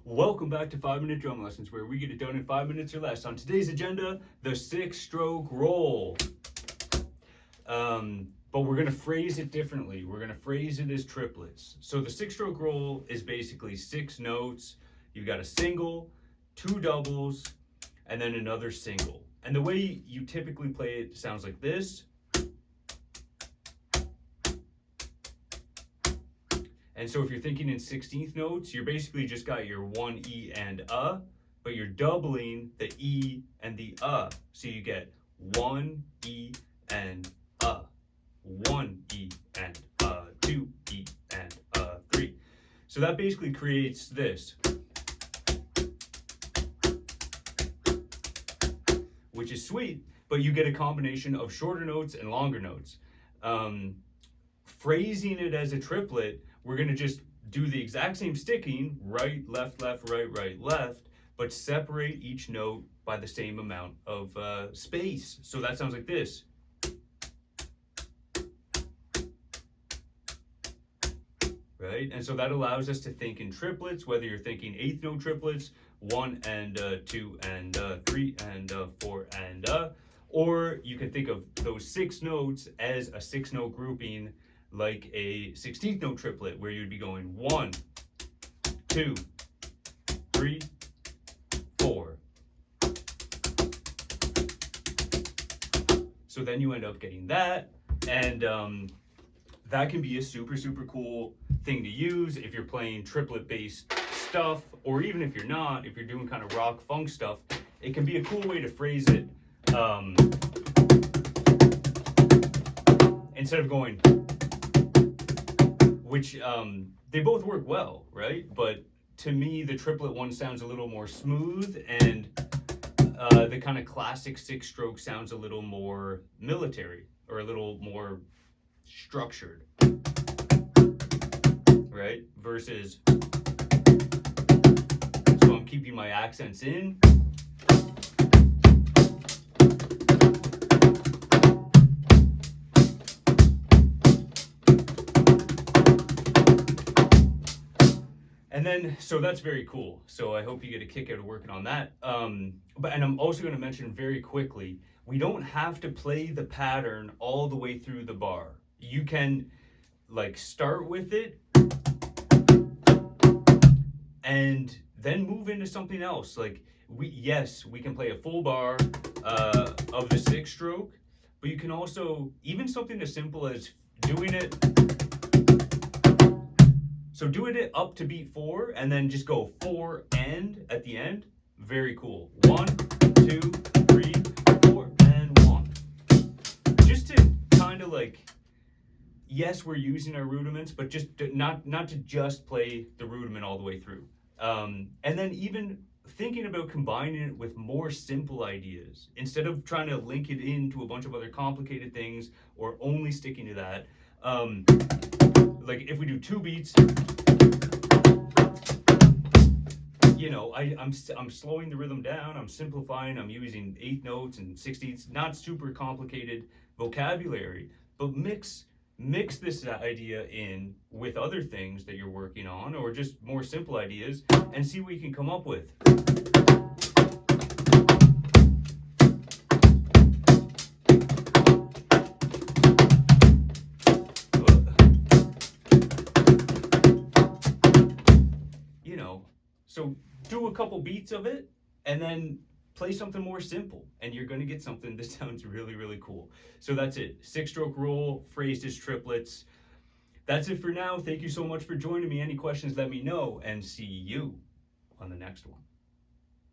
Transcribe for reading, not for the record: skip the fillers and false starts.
Welcome back to 5-Minute Drum Lessons, where we get it done in 5 minutes or less. On today's agenda, the 6-stroke roll. But we're going to phrase it differently. We're going to phrase it as triplets. So the 6-stroke roll is basically 6 notes. You've got a single, 2 doubles, and then another single. And the way you typically play it sounds like this. And so if you're thinking in 16th notes, you're basically just got your one E and but you're doubling the E and the So you get 1 E and 1 E and 2 E and 3. So that basically creates this, which is sweet, but you get a combination of shorter notes and longer notes. Phrasing it as a triplet, we're going to just do the exact same sticking, right, left, left, right, right, left, but separate each note by the same amount of space. So that sounds like this. Right? And so that allows us to think in triplets, whether you're thinking 8th note triplets, 1 and 2 and 3 and 4 and or you can think of those 6 notes as a 6-note grouping, like a 16th note triplet, where you'd be going 1, 2, 3, 4. So then you end up getting that, and that can be a super cool thing to use if you're playing triplet based stuff, or even if you're not, if you're doing kind of rock funk stuff. It can be a cool way to phrase it, instead of going, which they both work well, right? But to me, the triplet one sounds a little more smooth, and the kind of classic 6-stroke sounds a little more military, or a little more structured, right? Versus, so I'm keeping my accents in. And then, so that's very cool. So I hope you get a kick out of working on that. And I'm also going to mention very quickly, we don't have to play the pattern all the way through the bar. You can like start with it and then move into something else. Like we can play a full bar of the 6-stroke, but you can also, even something as simple as doing it. So doing it up to beat 4 and then just go 4 and at the end. Very cool. 1, 2, 3, 4, and 1. Just to kind of like, yes, we're using our rudiments, but just not to just play the rudiment all the way through. And then even thinking about combining it with more simple ideas, instead of trying to link it into a bunch of other complicated things or only sticking to that. Like if we do 2 beats, you know, I'm slowing the rhythm down, I'm simplifying, I'm using 8 notes and 16ths, not super complicated vocabulary, but mix this idea in with other things that you're working on, or just more simple ideas, and see what you can come up with. You know, so do a couple beats of it and then play something more simple, and you're going to get something that sounds really cool. So that's it. 6-stroke roll, phrased as triplets. That's it for now. Thank you so much for joining me. Any questions, let me know, and see you on the next one.